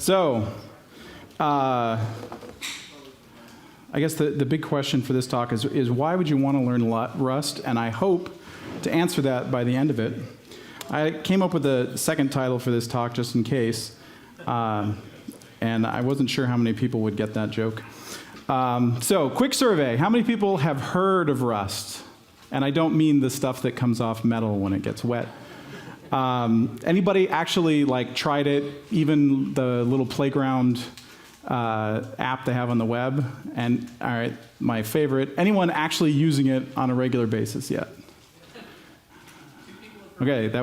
So, I guess the big question for this talk is why would you want to learn Rust? And I hope to answer that by the end of it. I came up with a second title for this talk just in case, and I wasn't sure how many people would get that joke. So, quick survey. How many people have heard of Rust? And I don't mean the stuff that comes off metal when it gets wet. Anybody actually tried it, even the little playground app they have on the web? And all right, my favorite, anyone actually using it on a regular basis yet? Okay, that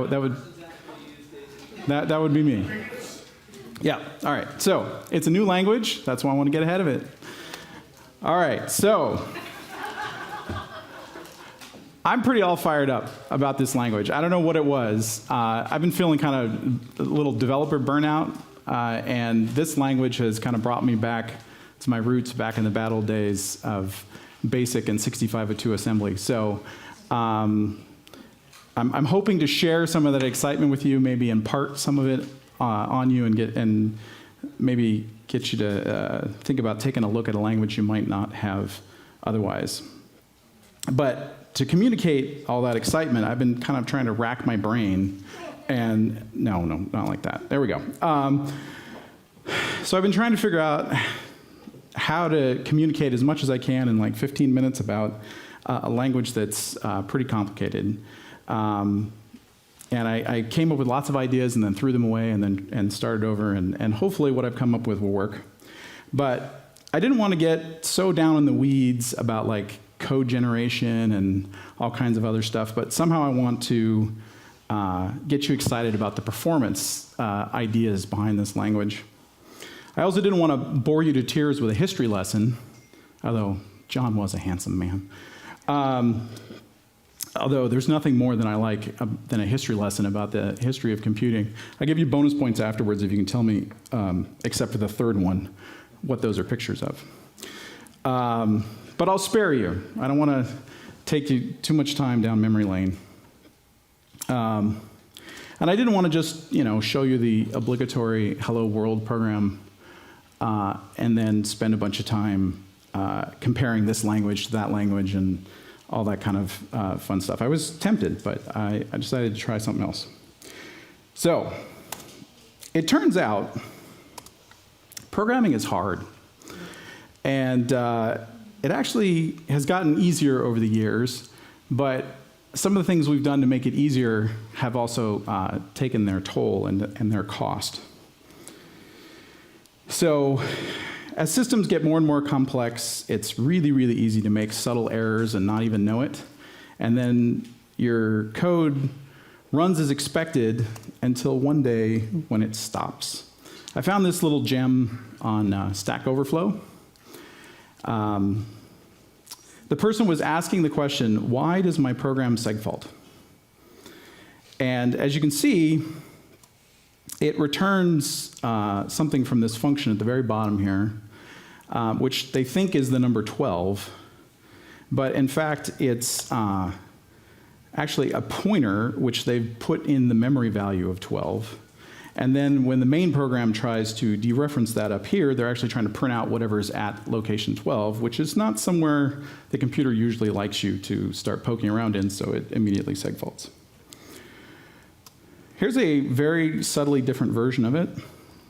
would be me. Yeah, all right. So it's a new language. That's why I want to get ahead of it. All right, so I'm pretty all fired up about this language. I don't know what it was. I've been feeling kind of a little developer burnout, and this language has kind of brought me back to my roots back in the bad old days of BASIC and 6502 assembly. So I'm hoping to share some of that excitement with you, maybe impart some of it on you, and maybe get you to think about taking a look at a language you might not have otherwise. But to communicate all that excitement, I've been kind of trying to rack my brain, and no, not like that. There we go. So I've been trying to figure out how to communicate as much as I can in like 15 minutes about a language that's pretty complicated. And I came up with lots of ideas and then threw them away and started over, and hopefully what I've come up with will work. But I didn't want to get so down in the weeds about like code generation and all kinds of other stuff, but somehow I want to get you excited about the performance ideas behind this language. I also didn't want to bore you to tears with a history lesson, although John was a handsome man. Although there's nothing more than I like than a history lesson about the history of computing. I give you bonus points afterwards if you can tell me, except for the third one, what those are pictures of. But I'll spare you. I don't want to take you too much time down memory lane. And I didn't want to just, show you the obligatory Hello World program and then spend a bunch of time comparing this language to that language and all that kind of fun stuff. I was tempted, but I decided to try something else. So, it turns out programming is hard. And it actually has gotten easier over the years, but some of the things we've done to make it easier have also taken their toll and their cost. So, as systems get more and more complex, it's really, really easy to make subtle errors and not even know it. And then your code runs as expected until one day when it stops. I found this little gem on Stack Overflow. The person was asking the question, why does my program segfault? And as you can see, it returns something from this function at the very bottom here, which they think is the number 12. But in fact, it's actually a pointer which they've put in the memory value of 12. And then when the main program tries to dereference that up here, they're actually trying to print out whatever's at location 12, which is not somewhere the computer usually likes you to start poking around in, so it immediately segfaults. Here's a very subtly different version of it.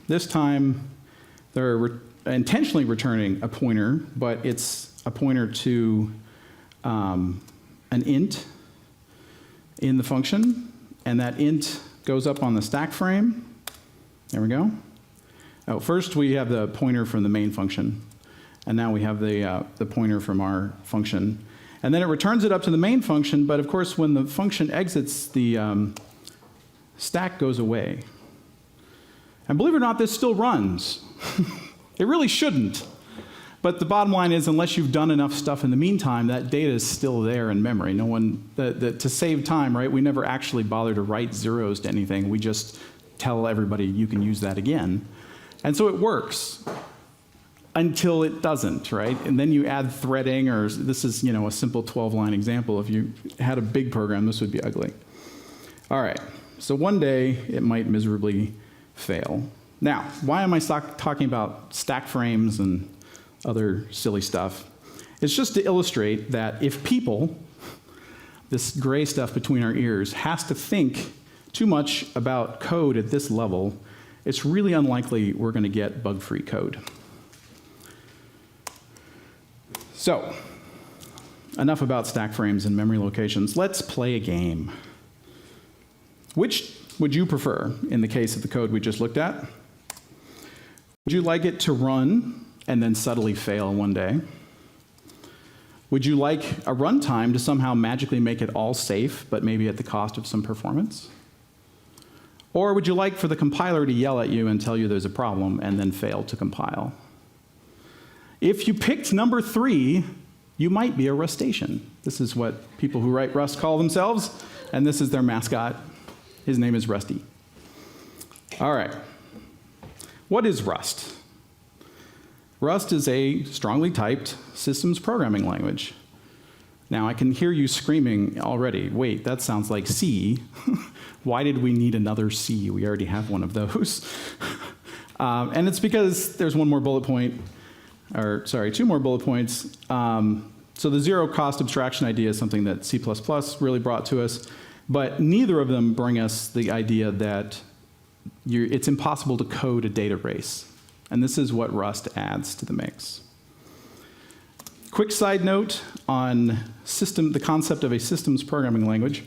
This time, they're intentionally returning a pointer, but it's a pointer to an int in the function, and that int goes up on the stack frame. There we go. Oh, first we have the pointer from the main function, and now we have the pointer from our function. And then it returns it up to the main function, but of course when the function exits, the stack goes away. And believe it or not, this still runs. It really shouldn't. But the bottom line is, unless you've done enough stuff in the meantime, that data is still there in memory. No one, to save time, right, we never actually bother to write zeros to anything. We just tell everybody you can use that again. And so it works until it doesn't, right? And then you add threading, or this is, a simple 12-line example. If you had a big program, this would be ugly. All right, so one day it might miserably fail. Now, why am I talking about stack frames and other silly stuff? It's just to illustrate that if people, this gray stuff between our ears, has to think too much about code at this level, it's really unlikely we're going to get bug-free code. So, enough about stack frames and memory locations. Let's play a game. Which would you prefer in the case of the code we just looked at? Would you like it to run and then subtly fail one day? Would you like a runtime to somehow magically make it all safe, but maybe at the cost of some performance? Or would you like for the compiler to yell at you and tell you there's a problem and then fail to compile? If you picked number 3, you might be a Rustacean. This is what people who write Rust call themselves, and this is their mascot. His name is Rusty. All right. What is Rust? Rust is a strongly typed systems programming language. Now, I can hear you screaming already, wait, that sounds like C. Why did we need another C? We already have one of those. And it's because there's one more bullet point, or sorry, 2 more bullet points. So the zero cost abstraction idea is something that C++ really brought to us, but neither of them bring us the idea that it's impossible to code a data race. And this is what Rust adds to the mix. Quick side note on the concept of a systems programming language.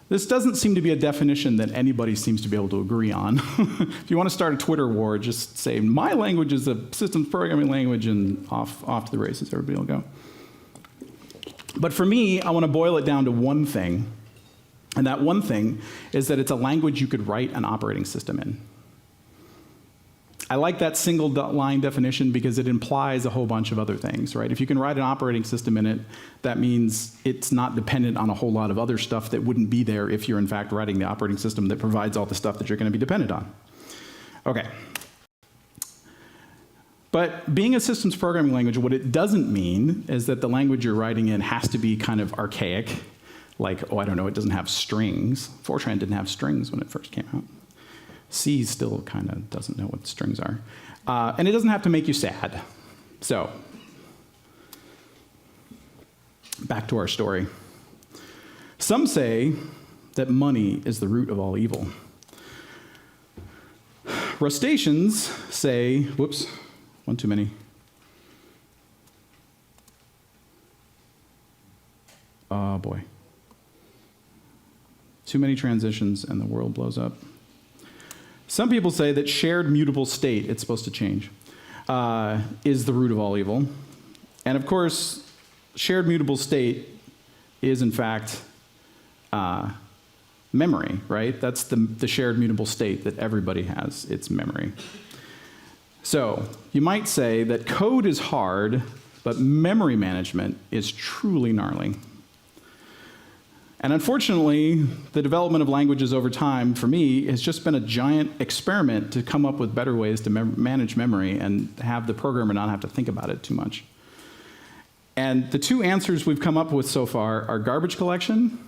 This doesn't seem to be a definition that anybody seems to be able to agree on. If you want to start a Twitter war, just say, my language is a systems programming language, and off to the races, everybody will go. But for me, I want to boil it down to one thing, and that one thing is that it's a language you could write an operating system in. I like that single line definition because it implies a whole bunch of other things, right? If you can write an operating system in it, that means it's not dependent on a whole lot of other stuff that wouldn't be there if you're in fact writing the operating system that provides all the stuff that you're going to be dependent on. Okay. But being a systems programming language, what it doesn't mean is that the language you're writing in has to be kind of archaic, like, oh, I don't know, it doesn't have strings. Fortran didn't have strings when it first came out. C still kind of doesn't know what strings are. And it doesn't have to make you sad. So, back to our story. Some say that money is the root of all evil. Rustaceans say, whoops, one too many. Oh boy. Too many transitions and the world blows up. Some people say that shared mutable state, it's supposed to change, is the root of all evil. And of course, shared mutable state is in fact memory, right? That's the shared mutable state that everybody has, it's memory. So you might say that code is hard, but memory management is truly gnarly. And unfortunately, the development of languages over time, for me, has just been a giant experiment to come up with better ways to manage memory and have the programmer not have to think about it too much. And the 2 answers we've come up with so far are garbage collection,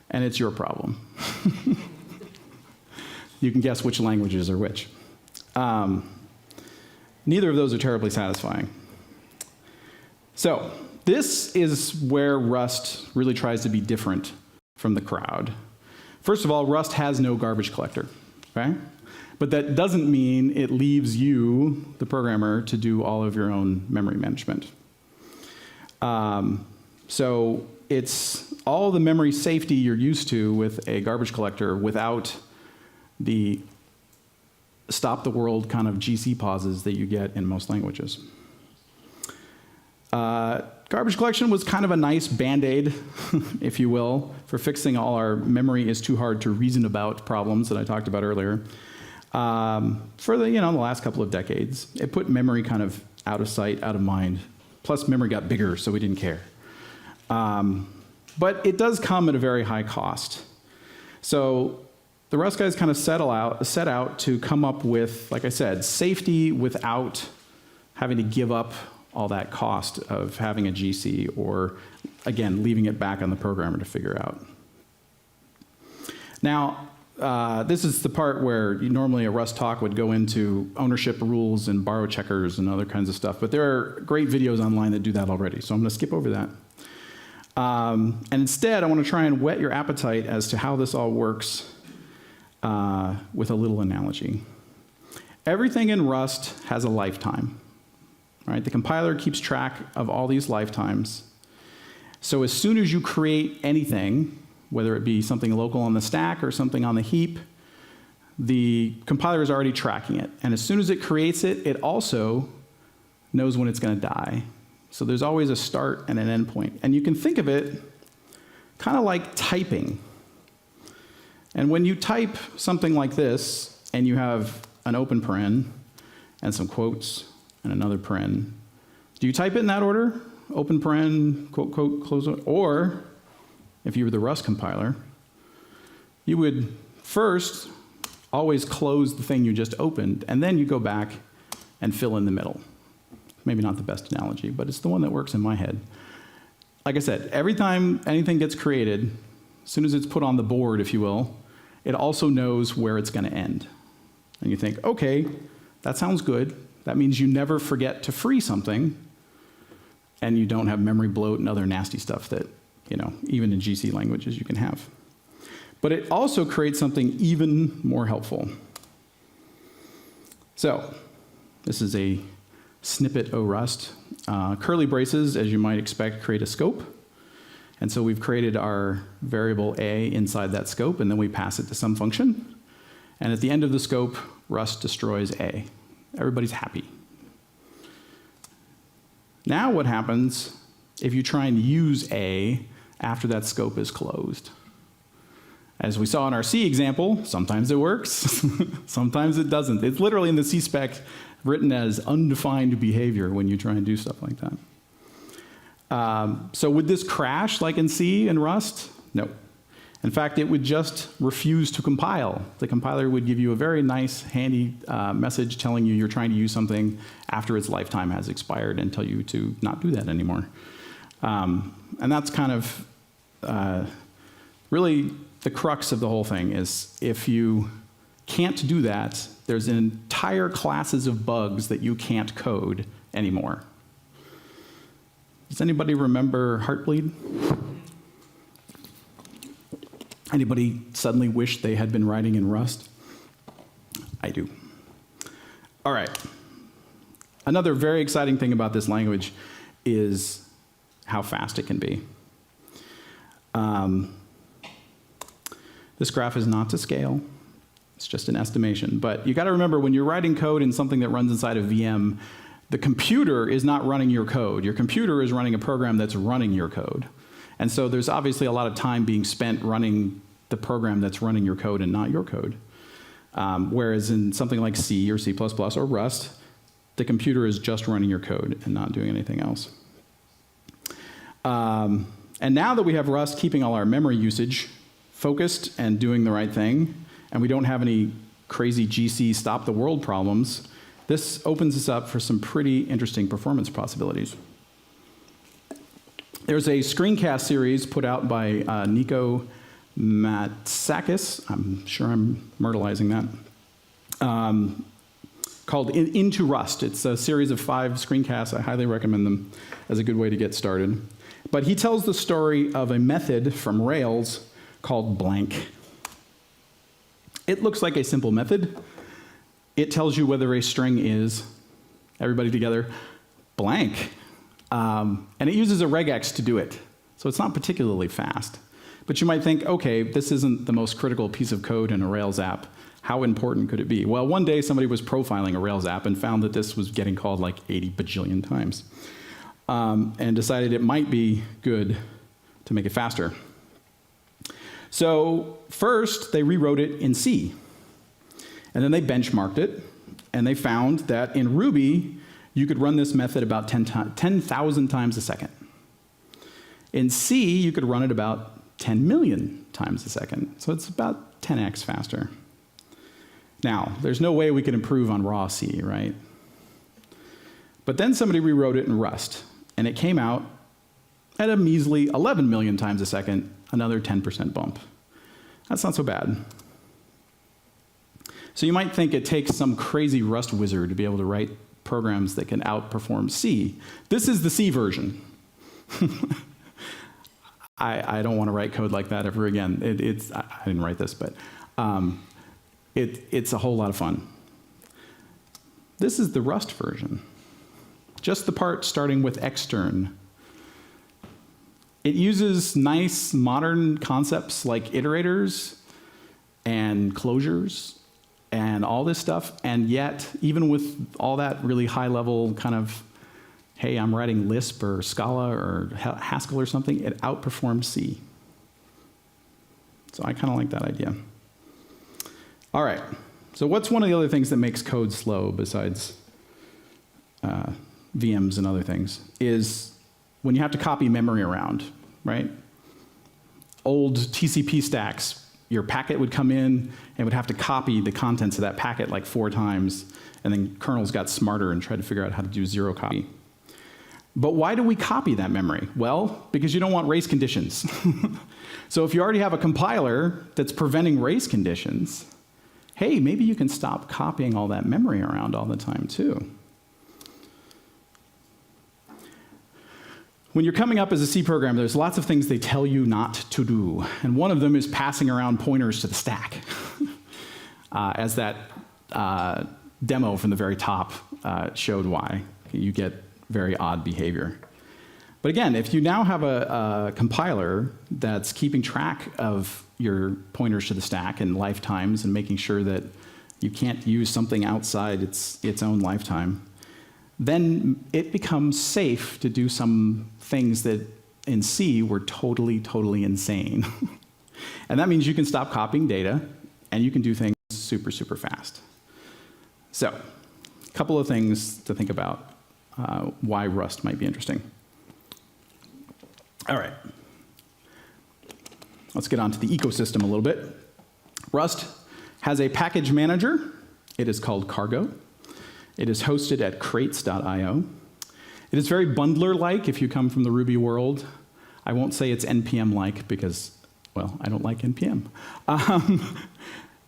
and it's your problem. You can guess which languages are which. Neither of those are terribly satisfying. So, this is where Rust really tries to be different from the crowd. First of all, Rust has no garbage collector, right? But that doesn't mean it leaves you, the programmer, to do all of your own memory management. So it's all the memory safety you're used to with a garbage collector without the stop the world kind of GC pauses that you get in most languages. Garbage collection was kind of a nice band-aid, if you will, for fixing all our memory is too hard to reason about problems that I talked about earlier. For the last couple of decades, it put memory kind of out of sight, out of mind. Plus, memory got bigger, so we didn't care. But it does come at a very high cost. So the Rust guys kind of set out to come up with, like I said, safety without having to give up all that cost of having a GC or, again, leaving it back on the programmer to figure out. Now, this is the part where normally a Rust talk would go into ownership rules and borrow checkers and other kinds of stuff, but there are great videos online that do that already, so I'm going to skip over that. And instead, I want to try and whet your appetite as to how this all works with a little analogy. Everything in Rust has a lifetime, right? The compiler keeps track of all these lifetimes. So as soon as you create anything, whether it be something local on the stack or something on the heap, the compiler is already tracking it. And as soon as it creates it, it also knows when it's going to die. So there's always a start and an end point. And you can think of it kind of like typing. And when you type something like this, and you have an open paren and some quotes and another paren, do you type it in that order? Open paren, quote, quote, close it? Or, if you were the Rust compiler, you would first always close the thing you just opened, and then you go back and fill in the middle. Maybe not the best analogy, but it's the one that works in my head. Like I said, every time anything gets created, as soon as it's put on the board, if you will, it also knows where it's going to end. And you think, okay, that sounds good. That means you never forget to free something, and you don't have memory bloat and other nasty stuff that, even in GC languages you can have. But it also creates something even more helpful. So, this is a snippet o Rust. Curly braces, as you might expect, create a scope. And so we've created our variable a inside that scope, and then we pass it to some function. And at the end of the scope, Rust destroys a. Everybody's happy. Now what happens if you try and use a after that scope is closed? As we saw in our C example, sometimes it works, sometimes it doesn't. It's literally in the C spec written as undefined behavior when you try and do stuff like that. So would this crash like in C and Rust? No. In fact, it would just refuse to compile. The compiler would give you a very nice, handy message telling you you're trying to use something after its lifetime has expired and tell you to not do that anymore. And that's kind of really the crux of the whole thing is if you can't do that, there's entire classes of bugs that you can't code anymore. Does anybody remember Heartbleed? Anybody suddenly wish they had been writing in Rust? I do. All right. Another very exciting thing about this language is how fast it can be. This graph is not to scale. It's just an estimation. But you got to remember, when you're writing code in something that runs inside a VM, the computer is not running your code. Your computer is running a program that's running your code. And so there's obviously a lot of time being spent running the program that's running your code and not your code. Whereas in something like C or C++ or Rust, the computer is just running your code and not doing anything else. And now that we have Rust keeping all our memory usage focused and doing the right thing, and we don't have any crazy GC stop the world problems, this opens us up for some pretty interesting performance possibilities. There's a screencast series put out by Nico Matsakis, I'm sure I'm myrtleizing that, called Into Rust. It's a series of 5 screencasts. I highly recommend them as a good way to get started. But he tells the story of a method from Rails called blank. It looks like a simple method. It tells you whether a string is, everybody together, blank. And it uses a regex to do it. So it's not particularly fast. But you might think, okay, this isn't the most critical piece of code in a Rails app. How important could it be? Well, one day somebody was profiling a Rails app and found that this was getting called like 80 bajillion times. And decided it might be good to make it faster. So first, they rewrote it in C. And then they benchmarked it, and they found that in Ruby, you could run this method about 10,000 times a second. In C, you could run it about 10 million times a second. So it's about 10x faster. Now, there's no way we could improve on raw C, right? But then somebody rewrote it in Rust, and it came out at a measly 11 million times a second, another 10% bump. That's not so bad. So you might think it takes some crazy Rust wizard to be able to write programs that can outperform C. This is the C version. I don't want to write code like that ever again. I didn't write this, but it's a whole lot of fun. This is the Rust version. Just the part starting with extern. It uses nice modern concepts like iterators and closures and all this stuff, and yet, even with all that really high-level kind of, hey, I'm writing Lisp or Scala or Haskell or something, it outperforms C. So I kind of like that idea. All right, so what's one of the other things that makes code slow besides VMs and other things is when you have to copy memory around, right? Old TCP stacks, your packet would come in and would have to copy the contents of that packet like 4 times, and then kernels got smarter and tried to figure out how to do zero copy. But why do we copy that memory? Well, because you don't want race conditions. So if you already have a compiler that's preventing race conditions, hey, maybe you can stop copying all that memory around all the time too. When you're coming up as a C programmer, there's lots of things they tell you not to do. And one of them is passing around pointers to the stack. As that demo from the very top showed why. You get very odd behavior. But again, if you now have a compiler that's keeping track of your pointers to the stack and lifetimes and making sure that you can't use something outside its own lifetime, then it becomes safe to do some things that in C were totally, totally insane. And that means you can stop copying data, and you can do things super, super fast. So, a couple of things to think about why Rust might be interesting. All right. Let's get on to the ecosystem a little bit. Rust has a package manager. It is called Cargo. It is hosted at crates.io. It is very bundler-like if you come from the Ruby world. I won't say it's NPM-like because, well, I don't like NPM.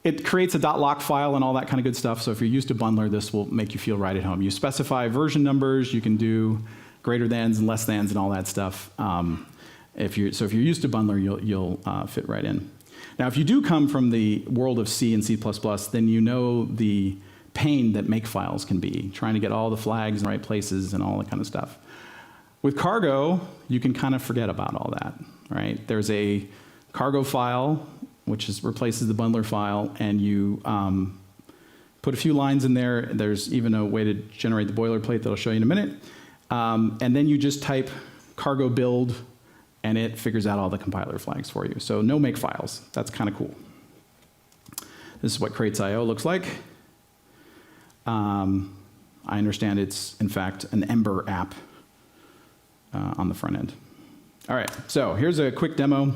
It creates a .lock file and all that kind of good stuff, so if you're used to bundler, this will make you feel right at home. You specify version numbers, you can do greater thans and less thans and all that stuff. So if you're used to bundler, you'll fit right in. Now, if you do come from the world of C and C++, then you know the pain that makefiles can be, trying to get all the flags in the right places and all that kind of stuff. With Cargo, you can kind of forget about all that, right? There's a Cargo file, which replaces the bundler file, and you put a few lines in there. There's even a way to generate the boilerplate that I'll show you in a minute. And then you just type cargo build, and it figures out all the compiler flags for you. So no makefiles. That's kind of cool. This is what crates.io looks like. I understand it's, in fact, an Ember app on the front end. All right, so here's a quick demo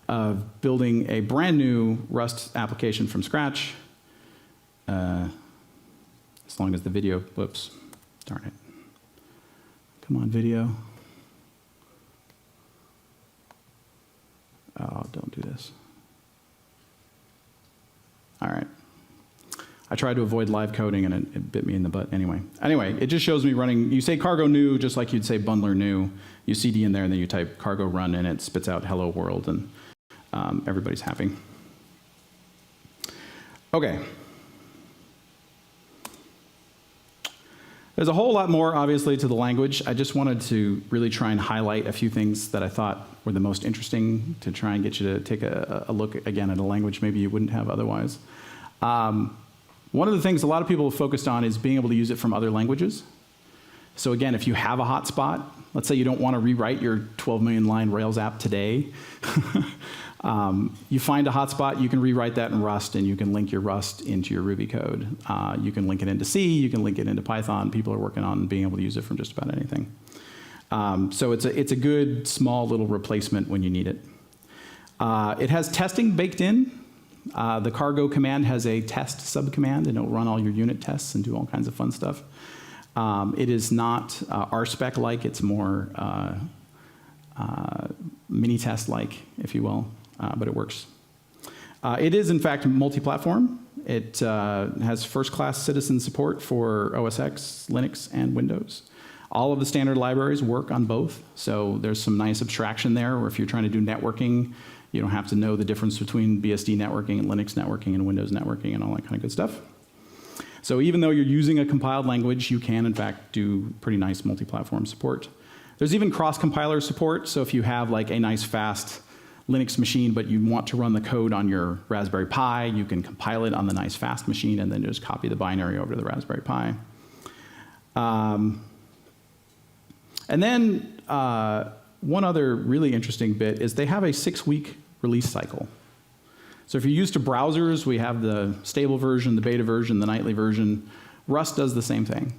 of building a brand new Rust application from scratch. As long as the video, whoops, darn it. Come on, video. Oh, don't do this. All right. I tried to avoid live coding, and it bit me in the butt anyway. Anyway, it just shows me running. You say cargo new, just like you'd say bundler new. You cd in there, and then you type cargo run, and it spits out hello world, and everybody's happy. OK. There's a whole lot more, obviously, to the language. I just wanted to really try and highlight a few things that I thought were the most interesting to try and get you to take a look again at a language maybe you wouldn't have otherwise. One of the things a lot of people have focused on is being able to use it from other languages. So again, if you have a hotspot, let's say you don't want to rewrite your 12 million line Rails app today, you find a hotspot, you can rewrite that in Rust, and you can link your Rust into your Ruby code. You can link it into C, you can link it into Python. People are working on being able to use it from just about anything. So it's a good, small little replacement when you need it. It has testing baked in. The cargo command has a test subcommand, and it'll run all your unit tests and do all kinds of fun stuff. It is not RSpec-like. It's more mini-test-like, if you will, but it works. It is, in fact, multi-platform. It has first-class citizen support for OS X, Linux, and Windows. All of the standard libraries work on both, so there's some nice abstraction there, where if you're trying to do networking, you don't have to know the difference between BSD networking and Linux networking and Windows networking and all that kind of good stuff. So even though you're using a compiled language, you can, in fact, do pretty nice multi-platform support. There's even cross-compiler support, so if you have like a nice, fast Linux machine, but you want to run the code on your Raspberry Pi, you can compile it on the nice, fast machine and then just copy the binary over to the Raspberry Pi. And then one other really interesting bit is they have a 6-week release cycle. So if you're used to browsers, we have the stable version, the beta version, the nightly version. Rust does the same thing.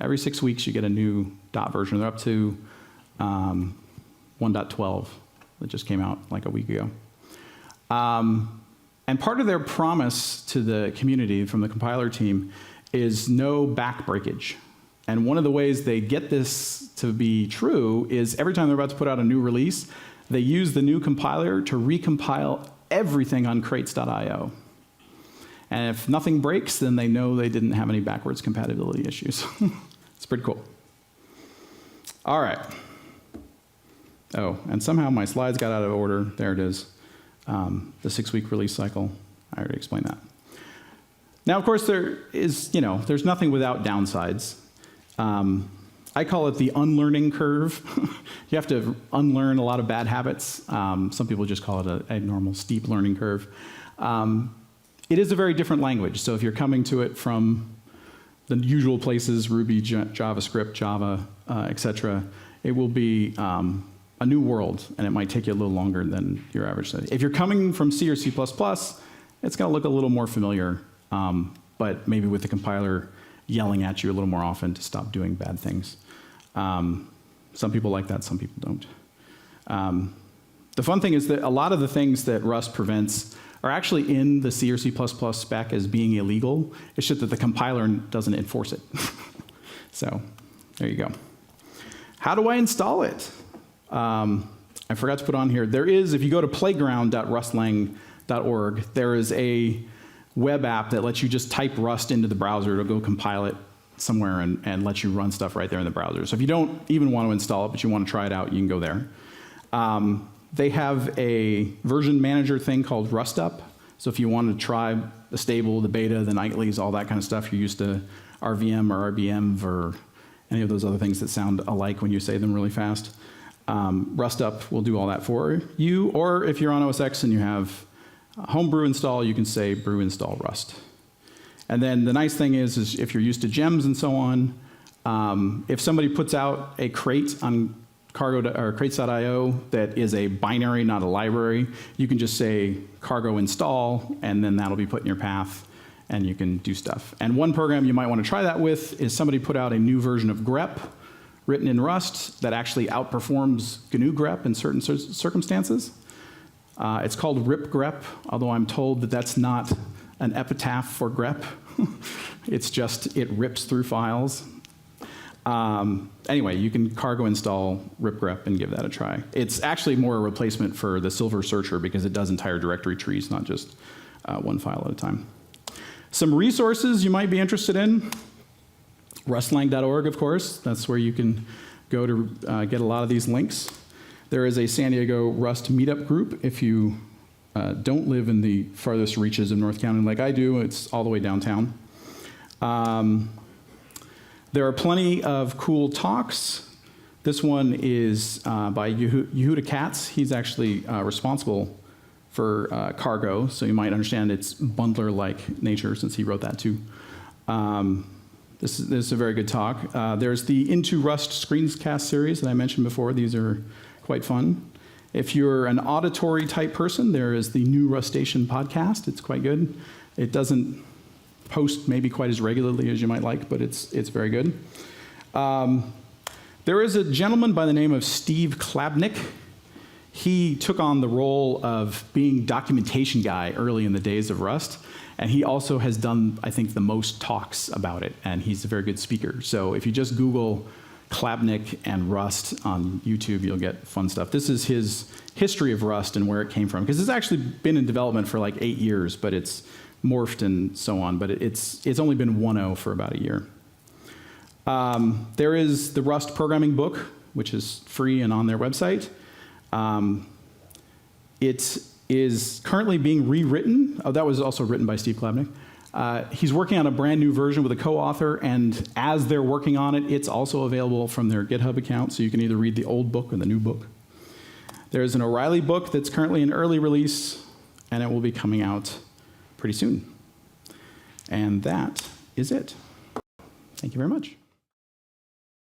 Every 6 weeks you get a new dot version. They're up to 1.12 that just came out like a week ago. And part of their promise to the community from the compiler team is no back breakage. And one of the ways they get this to be true is every time they're about to put out a new release, they use the new compiler to recompile everything on crates.io. And if nothing breaks, then they know they didn't have any backwards compatibility issues. It's pretty cool. All right. Oh, and somehow my slides got out of order. There it is. The 6-week release cycle. I already explained that. Now, of course, there's nothing without downsides. I call it the unlearning curve. You have to unlearn a lot of bad habits. Some people just call it a normal steep learning curve. It is a very different language, so if you're coming to it from the usual places, Ruby, JavaScript, Java, etc., it will be a new world, and it might take you a little longer than your average study. If you're coming from C or C++, it's going to look a little more familiar, but maybe with the compiler yelling at you a little more often to stop doing bad things. Some people like that, some people don't. The fun thing is that a lot of the things that Rust prevents are actually in the C or C++ spec as being illegal. It's just that the compiler doesn't enforce it. So there you go. How do I install it? I forgot to put on here. There is, if you go to playground.rustlang.org, there is a web app that lets you just type Rust into the browser. It'll go compile it somewhere and let you run stuff right there in the browser. So if you don't even want to install it, but you want to try it out, you can go there. They have a version manager thing called RustUp. So if you want to try the stable, the beta, the nightlies, all that kind of stuff, you're used to RVM or RBM or any of those other things that sound alike when you say them really fast. RustUp will do all that for you. Or if you're on OS X and you have homebrew install, you can say brew install Rust. And then the nice thing is if you're used to gems and so on, if somebody puts out a crate on cargo or crates.io that is a binary, not a library, you can just say cargo install, and then that'll be put in your path, and you can do stuff. And one program you might want to try that with is somebody put out a new version of grep written in Rust that actually outperforms GNU grep in certain circumstances. It's called ripgrep, although I'm told that that's not an epitaph for grep. It's just, it rips through files. Anyway, you can cargo install ripgrep and give that a try. It's actually more a replacement for the Silver Searcher because it does entire directory trees, not just one file at a time. Some resources you might be interested in. Rustlang.org, of course. That's where you can go to get a lot of these links. There is a San Diego Rust meetup group. If you don't live in the farthest reaches of North County like I do, it's all the way downtown. There are plenty of cool talks. This one is by Yehuda Katz. He's actually responsible for cargo, so you might understand its bundler-like nature since he wrote that too. This is a very good talk. There's the Into Rust screencast series that I mentioned before. These are quite fun. If you're an auditory type person, there is the New Rustation podcast. It's quite good. It doesn't post maybe quite as regularly as you might like, but it's very good. There is a gentleman by the name of Steve Klabnik. He took on the role of being documentation guy early in the days of Rust, and he also has done, I think, the most talks about it, and he's a very good speaker. So if you just Google Klabnik and Rust on YouTube. You'll get fun stuff. This is his history of Rust and where it came from, because it's actually been in development for like 8 years, but it's morphed and so on. But it's only been 1.0 for about a year. There is the Rust programming book, which is free and on their website. It is currently being rewritten. Oh, that was also written by Steve Klabnik. He's working on a brand new version with a co-author, and as they're working on it, it's also available from their GitHub account, so you can either read the old book or the new book. There's an O'Reilly book that's currently in early release, and it will be coming out pretty soon. And that is it. Thank you very much.